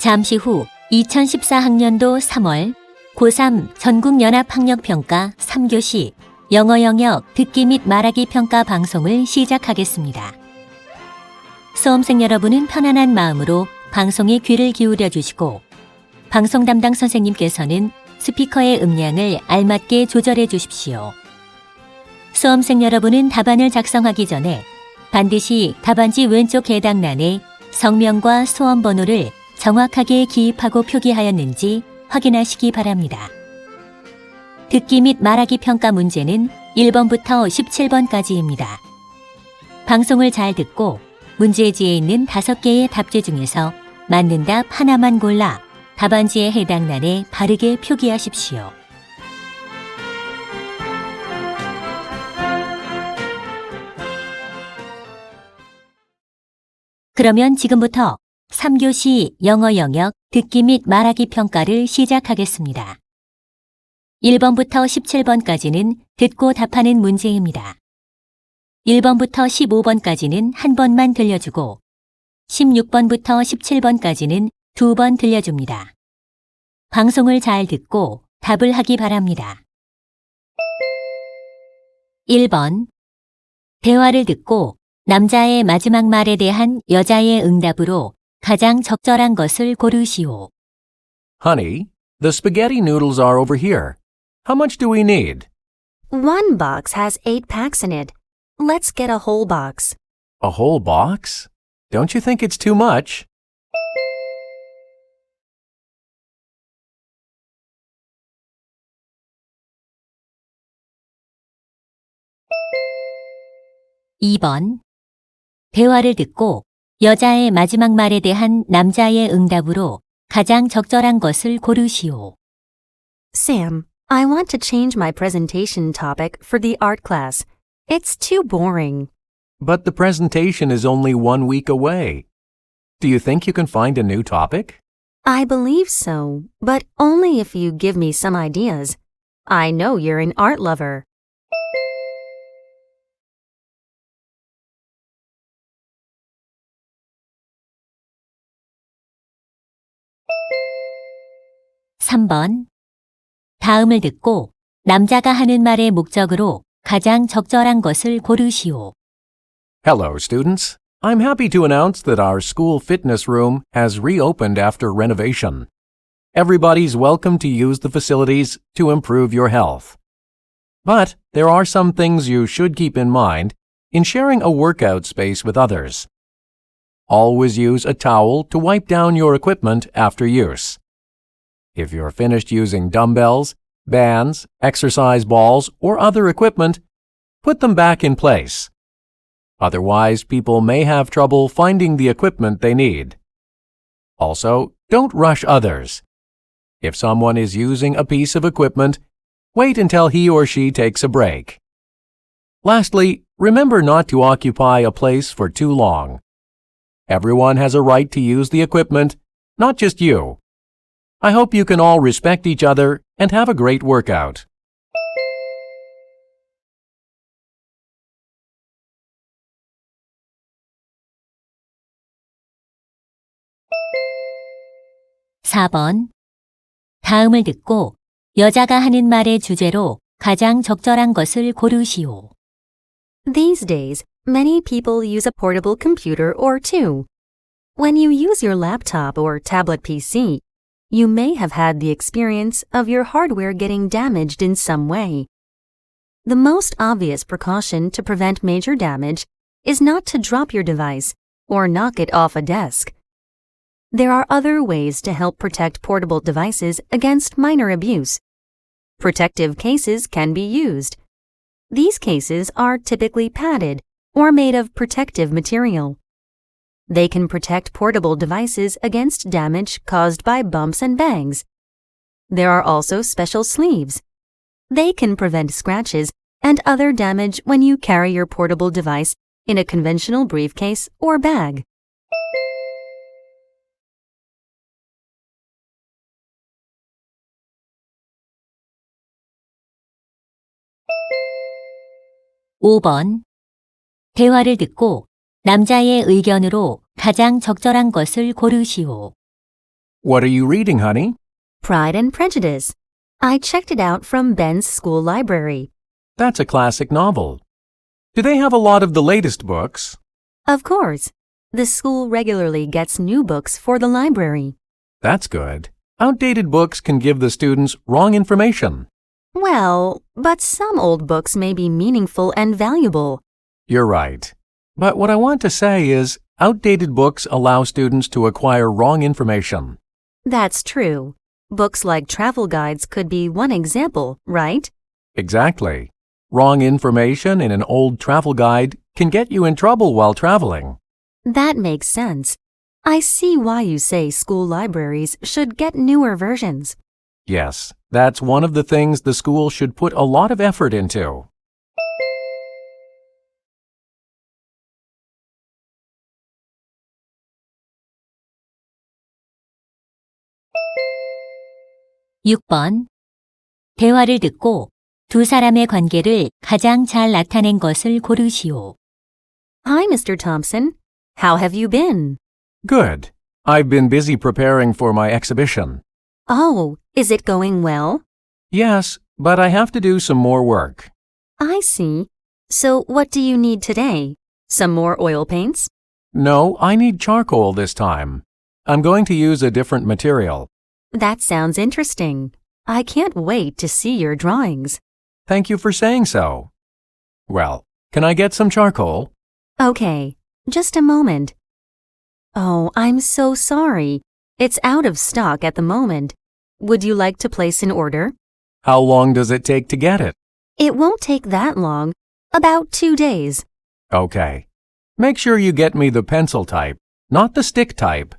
잠시 후 2014학년도 3월 고3 전국연합학력평가 3교시 영어 영역 듣기 및 말하기 평가 방송을 시작하겠습니다. 수험생 여러분은 편안한 마음으로 방송에 귀를 기울여 주시고 방송 담당 선생님께서는 스피커의 음량을 알맞게 조절해 주십시오. 수험생 여러분은 답안을 작성하기 전에 반드시 답안지 왼쪽 해당란에 성명과 수험 번호를 정확하게 기입하고 표기하였는지 확인하시기 바랍니다. 듣기 및 말하기 평가 문제는 1번부터 17번까지입니다. 방송을 잘 듣고 문제지에 있는 5개의 답지 중에서 맞는 답 하나만 골라 답안지에 해당란에 바르게 표기하십시오. 그러면 지금부터 3교시 영어 영역 듣기 및 말하기 평가를 시작하겠습니다. 1번부터 17번까지는 듣고 답하는 문제입니다. 1번부터 15번까지는 한 번만 들려주고 16번부터 17번까지는 2번 들려줍니다. 방송을 잘 듣고 답을 하기 바랍니다. 1번. 대화를 듣고 남자의 마지막 말에 대한 여자의 응답으로 가장 적절한 것을 고르시오. Honey, the spaghetti noodles are over here. How much do we need? One box has 8 packs in it. Let's get a whole box. A whole box? Don't you think it's too much? (2번) 대화를 듣고 여자의 마지막 말에 대한 남자의 응답으로 가장 적절한 것을 고르시오. Sam, I want to change my presentation topic for the art class. It's too boring. But the presentation is only 1 week away. Do you think you can find a new topic? I believe so, but only if you give me some ideas. I know you're an art lover. (3번) 다음을 듣고 남자가 하는 말의 목적으로 가장 적절한 것을 고르시오. Hello, students. I'm happy to announce that our school fitness room has reopened after renovation. Everybody's welcome to use the facilities to improve your health. But there are some things you should keep in mind in sharing a workout space with others. Always use a towel to wipe down your equipment after use. If you're finished using dumbbells, bands, exercise balls, or other equipment, put them back in place. Otherwise, people may have trouble finding the equipment they need. Also, don't rush others. If someone is using a piece of equipment, wait until he or she takes a break. Lastly, remember not to occupy a place for too long. Everyone has a right to use the equipment, not just you. I hope you can all respect each other and have a great workout. (4번) 다음을 듣고 여자가 하는 말의 주제로 가장 적절한 것을 고르시오. These days, many people use a portable computer or two. When you use your laptop or tablet PC, you may have had the experience of your hardware getting damaged in some way. The most obvious precaution to prevent major damage is not to drop your device or knock it off a desk. There are other ways to help protect portable devices against minor abuse. Protective cases can be used. These cases are typically padded or made of protective material. They can protect portable devices against damage caused by bumps and bangs. There are also special sleeves. They can prevent scratches and other damage when you carry your portable device in a conventional briefcase or bag. (5번) 대화를 듣고 남자의 의견으로 가장 적절한 것을 고르시오. What are you reading, honey? Pride and Prejudice. I checked it out from Ben's school library. That's a classic novel. Do they have a lot of the latest books? Of course. The school regularly gets new books for the library. That's good. Outdated books can give the students wrong information. Well, but some old books may be meaningful and valuable. You're right. But what I want to say is, outdated books allow students to acquire wrong information. That's true. Books like travel guides could be one example, right? Exactly. Wrong information in an old travel guide can get you in trouble while traveling. That makes sense. I see why you say school libraries should get newer versions. Yes, that's one of the things the school should put a lot of effort into. (6번) 대화를 듣고 두 사람의 관계를 가장 잘 나타낸 것을 고르시오. Hi, Mr. Thompson. How have you been? Good. I've been busy preparing for my exhibition. Oh, is it going well? Yes, but I have to do some more work. I see. So what do you need today? Some more oil paints? No, I need charcoal this time. I'm going to use a different material. That sounds interesting. I can't wait to see your drawings. Thank you for saying so. Well, can I get some charcoal? Okay, just a moment. Oh, I'm so sorry. It's out of stock at the moment. Would you like to place an order? How long does it take to get it? It won't take that long. About 2 days. Okay. Make sure you get me the pencil type, not the stick type.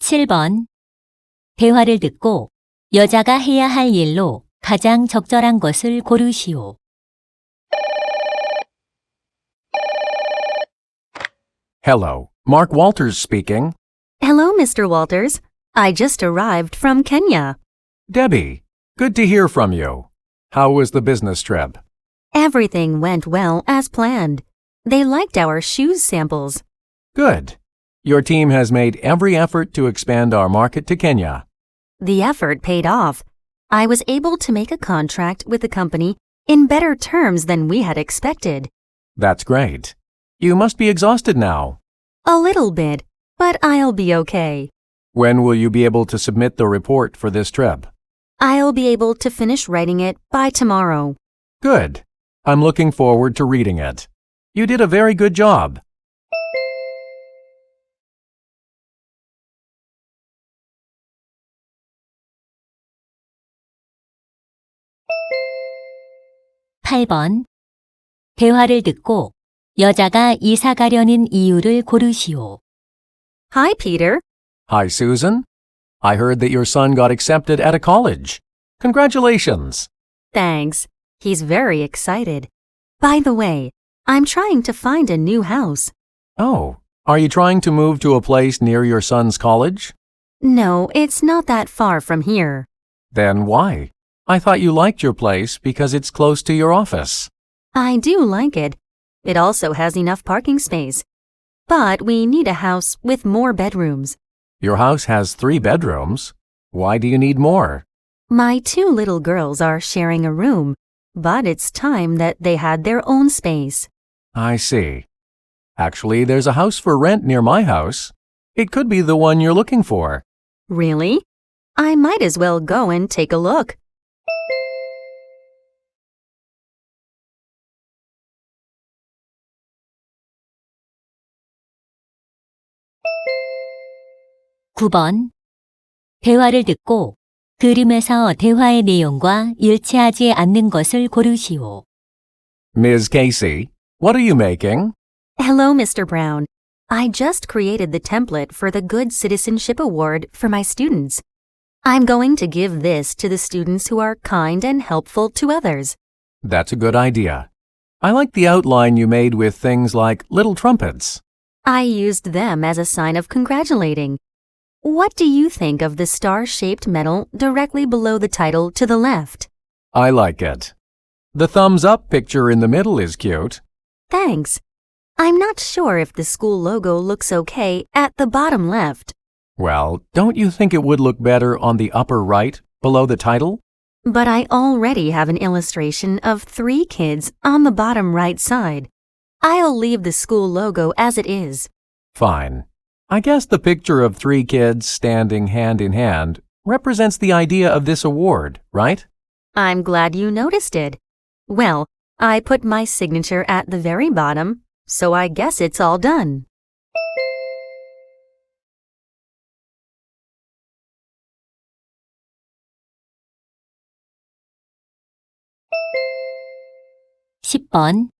(7번) 대화를 듣고 여자가 해야 할 일로 가장 적절한 것을 고르시오. Hello, Mark Walters speaking. Hello, Mr. Walters. I just arrived from Kenya. Debbie, good to hear from you. How was the business trip? Everything went well as planned. They liked our shoes samples. Good. Your team has made every effort to expand our market to Kenya. The effort paid off. I was able to make a contract with the company in better terms than we had expected. That's great. You must be exhausted now. A little bit, but I'll be okay. When will you be able to submit the report for this trip? I'll be able to finish writing it by tomorrow. Good. I'm looking forward to reading it. You did a very good job. (8번) 대화를 듣고 여자가 이사 가려는 이유를 고르시오. Hi, Peter. Hi, Susan. I heard that your son got accepted at a college. Congratulations. Thanks. He's very excited. By the way, I'm trying to find a new house. Oh, are you trying to move to a place near your son's college? No, it's not that far from here. Then why? I thought you liked your place because it's close to your office. I do like it. It also has enough parking space. But we need a house with more bedrooms. Your house has 3 bedrooms. Why do you need more? My 2 little girls are sharing a room, but it's time that they had their own space. I see. Actually, there's a house for rent near my house. It could be the one you're looking for. Really? I might as well go and take a look. (9번) 대화를 듣고 그림에서 대화의 내용과 일치하지 않는 것을 고르시오. Ms. Casey, what are you making? Hello, Mr. Brown. I just created the template for the Good Citizenship Award for my students. I'm going to give this to the students who are kind and helpful to others. That's a good idea. I like the outline you made with things like little trumpets. I used them as a sign of congratulating. What do you think of the star-shaped medal directly below the title to the left? I like it. The thumbs up picture in the middle is cute. Thanks. I'm not sure if the school logo looks okay at the bottom left. Well, don't you think it would look better on the upper right, below the title? But I already have an illustration of 3 kids on the bottom right side. I'll leave the school logo as it is. Fine. I guess the picture of 3 kids standing hand in hand represents the idea of this award, right? I'm glad you noticed it. Well, I put my signature at the very bottom, so I guess it's all done. (10번)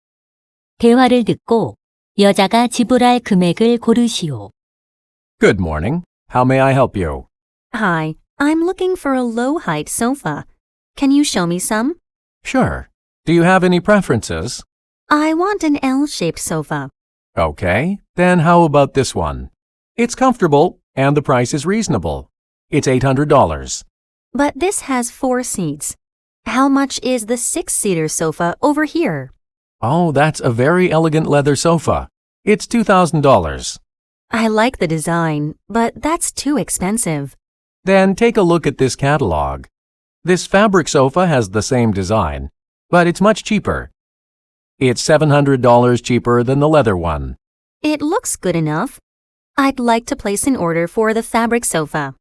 대화를 듣고 여자가 지불할 금액을 고르시오. Good morning. How may I help you? Hi, I'm looking for a low-height sofa. Can you show me some? Sure. Do you have any preferences? I want an L-shaped sofa. Okay, then how about this one? It's comfortable and the price is reasonable. It's $800. But this has 4 seats. How much is the 6-seater sofa over here? Oh, that's a very elegant leather sofa. It's $2,000. I like the design, but that's too expensive. Then take a look at this catalog. This fabric sofa has the same design, but it's much cheaper. It's $700 cheaper than the leather one. It looks good enough. I'd like to place an order for the fabric sofa.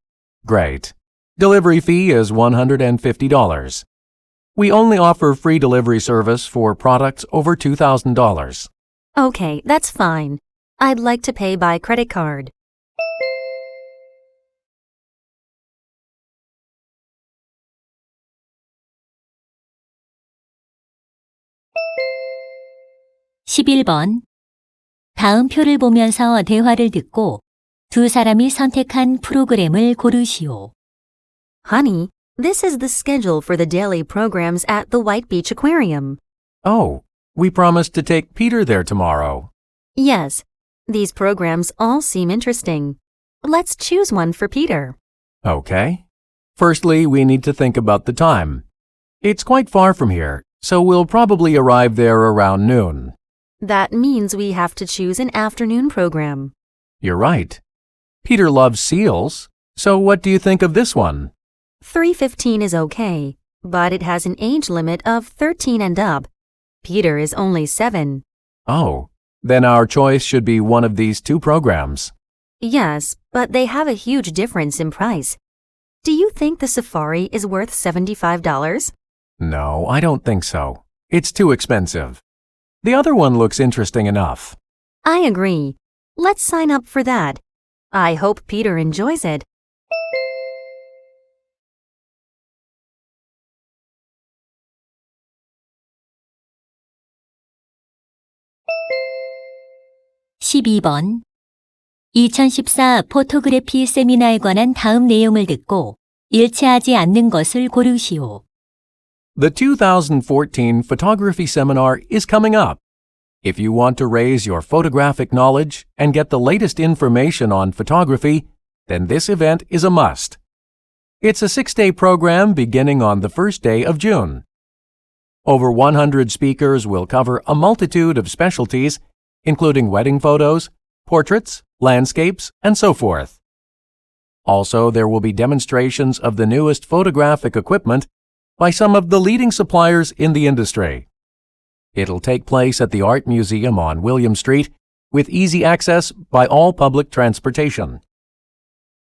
Great. Delivery fee is $150. We only offer free delivery service for products over $2,000. Okay, that's fine. I'd like to pay by credit card. (11번) 다음 표를 보면서 대화를 듣고 두 사람이 선택한 프로그램을 고르시오. Honey, this is the schedule for the daily programs at the White Beach Aquarium. Oh, we promised to take Peter there tomorrow. Yes, these programs all seem interesting. Let's choose one for Peter. Okay. Firstly, we need to think about the time. It's quite far from here, so we'll probably arrive there around noon. That means we have to choose an afternoon program. You're right. Peter loves seals, so what do you think of this one? 3:15 is okay, but it has an age limit of 13 and up. Peter is only 7. Oh, then our choice should be one of these 2 programs. Yes, but they have a huge difference in price. Do you think the safari is worth $75? No, I don't think so. It's too expensive. The other one looks interesting enough. I agree. Let's sign up for that. I hope Peter enjoys it. (12번) 2014 포토그래피 세미나에 관한 다음 내용을 듣고 일치하지 않는 것을 고르시오. The 2014 photography seminar is coming up. If you want to raise your photographic knowledge and get the latest information on photography, then this event is a must. It's a 6-day program beginning on the first day of June. Over 100 speakers will cover a multitude of specialties, including wedding photos, portraits, landscapes, and so forth. Also, there will be demonstrations of the newest photographic equipment by some of the leading suppliers in the industry. It'll take place at the Art Museum on William Street with easy access by all public transportation.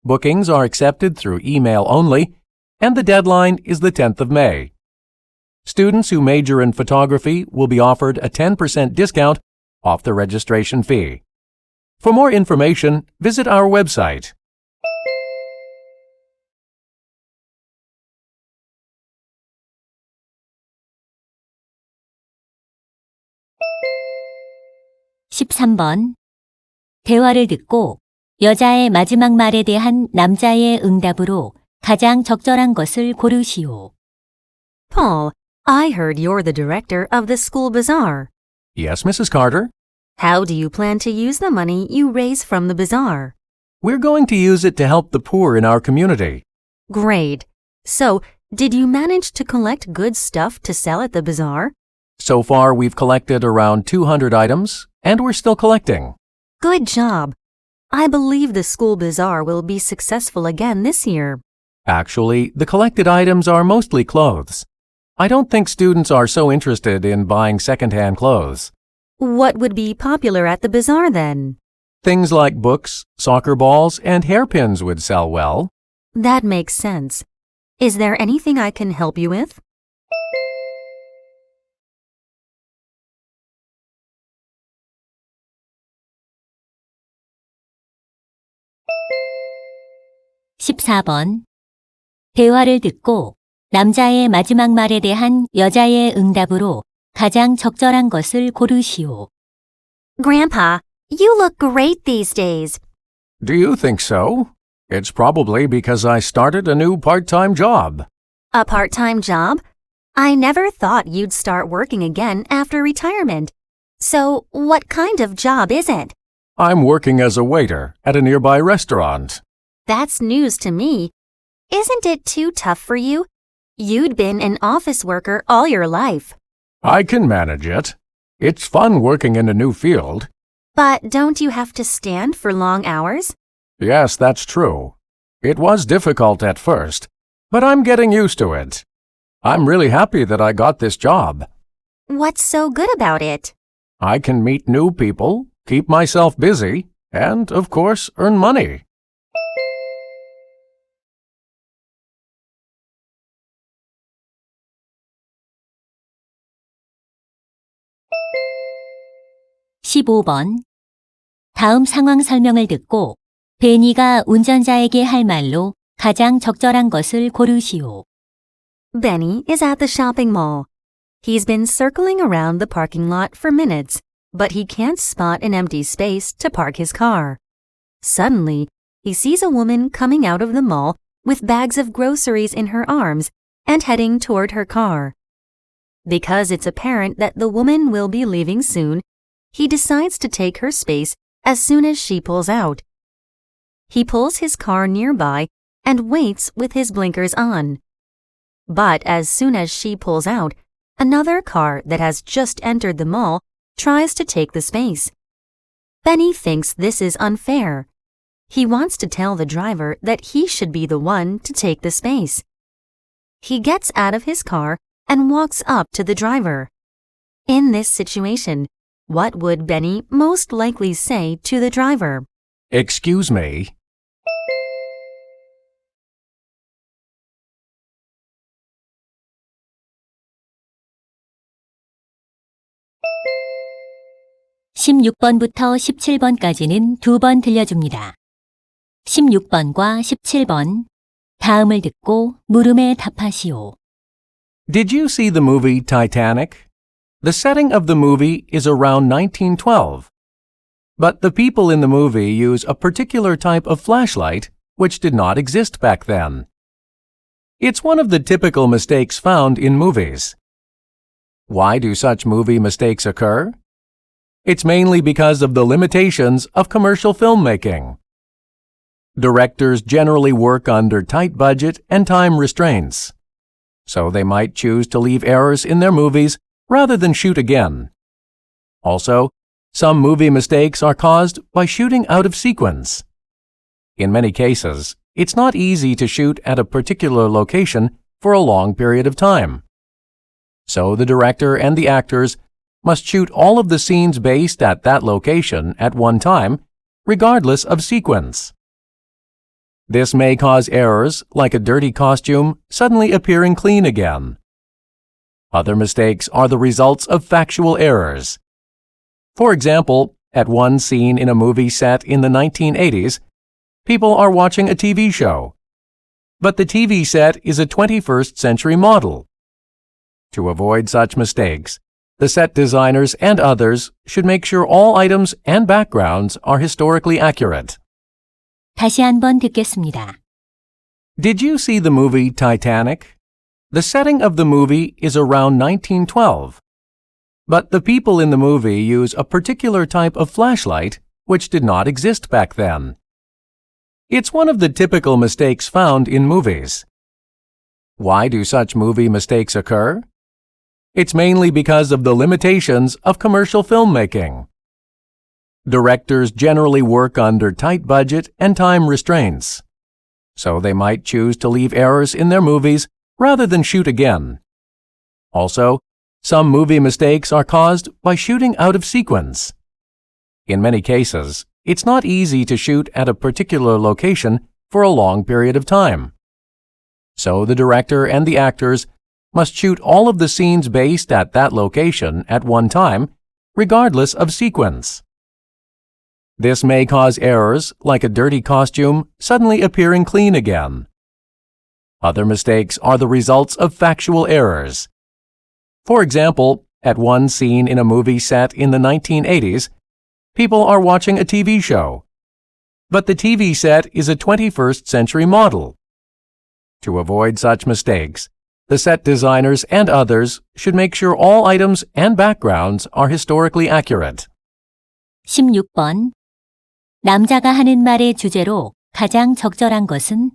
Bookings are accepted through email only, and the deadline is the 10th of May. Students who major in photography will be offered a 10% discount off the registration fee. For more information, visit our website. (13번) 대화를 듣고 여자의 마지막 말에 대한 남자의 응답으로 가장 적절한 것을 고르시오. Paul, I heard you're the director of the school bazaar. Yes, Mrs. Carter. How do you plan to use the money you raise from the bazaar? We're going to use it to help the poor in our community. Great. So, Did you manage to collect good stuff to sell at the bazaar? So far, we've collected around 200 items, and we're still collecting. Good job. I believe the school bazaar will be successful again this year. Actually, the collected items are mostly clothes. I don't think students are so interested in buying second-hand clothes. What would be popular at the bazaar then? Things like books, soccer balls, and hairpins would sell well. That makes sense. Is there anything I can help you with? (14번) 대화를 듣고 남자의 마지막 말에 대한 여자의 응답으로 가장 적절한 것을 고르시오. Grandpa, you look great these days. Do you think so? It's probably because I started a new part-time job. A part-time job? I never thought you'd start working again after retirement. So, what kind of job is it? I'm working as a waiter at a nearby restaurant. That's news to me. Isn't it too tough for you? You'd been an office worker all your life. I can manage it. It's fun working in a new field. But don't you have to stand for long hours? Yes, that's true. It was difficult at first, but I'm getting used to it. I'm really happy that I got this job. What's so good about it? I can meet new people, keep myself busy, and, of course, earn money. (15번) 다음 상황 설명을 듣고 베니가 운전자에게 할 말로 가장 적절한 것을 고르시오. Benny is at the shopping mall. He's been circling around the parking lot for minutes, but he can't spot an empty space to park his car. Suddenly, he sees a woman coming out of the mall with bags of groceries in her arms and heading toward her car. Because it's apparent that the woman will be leaving soon, he decides to take her space as soon as she pulls out. He pulls his car nearby and waits with his blinkers on. But as soon as she pulls out, another car that has just entered the mall tries to take the space. Benny thinks this is unfair. He wants to tell the driver that he should be the one to take the space. He gets out of his car and walks up to the driver. In this situation, what would Benny most likely say to the driver? Excuse me. (16번부터 17번까지는 2번 들려줍니다. 16번과 17번 다음을 듣고 물음에 답하시오. Did you see the movie Titanic? The setting of the movie is around 1912. But the people in the movie use a particular type of flashlight which did not exist back then. It's one of the typical mistakes found in movies. Why do such movie mistakes occur? It's mainly because of the limitations of commercial filmmaking. Directors generally work under tight budget and time restraints, so they might choose to leave errors in their movies rather than shoot again. Also, some movie mistakes are caused by shooting out of sequence. In many cases, it's not easy to shoot at a particular location for a long period of time. So the director and the actors must shoot all of the scenes based at that location at one time, regardless of sequence. This may cause errors like a dirty costume suddenly appearing clean again. Other mistakes are the results of factual errors. For example, at one scene in a movie set in the 1980s, people are watching a TV show, but the TV set is a 21st century model. To avoid such mistakes, the set designers and others should make sure all items and backgrounds are historically accurate. 다시 한번 듣겠습니다. Did you see the movie Titanic? The setting of the movie is around 1912. But the people in the movie use a particular type of flashlight which did not exist back then. It's one of the typical mistakes found in movies. Why do such movie mistakes occur? It's mainly because of the limitations of commercial filmmaking. Directors generally work under tight budget and time restraints, so they might choose to leave errors in their movies rather than shoot again. Also, some movie mistakes are caused by shooting out of sequence. In many cases, it's not easy to shoot at a particular location for a long period of time. So the director and the actors must shoot all of the scenes based at that location at one time, regardless of sequence. This may cause errors like a dirty costume suddenly appearing clean again. Other mistakes are the results of factual errors. For example, at one scene in a movie set in the 1980s, people are watching a TV show, but the TV set is a 21st century model. To avoid such mistakes, the set designers and others should make sure all items and backgrounds are historically accurate. 16번. 남자가 하는 말의 주제로 가장 적절한 것은?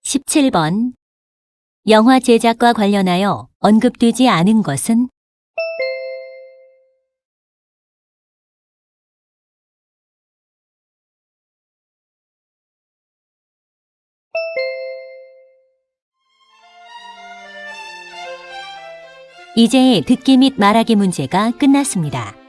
(17번) 영화 제작과 관련하여 언급되지 않은 것은? 이제 듣기 및 말하기 문제가 끝났습니다.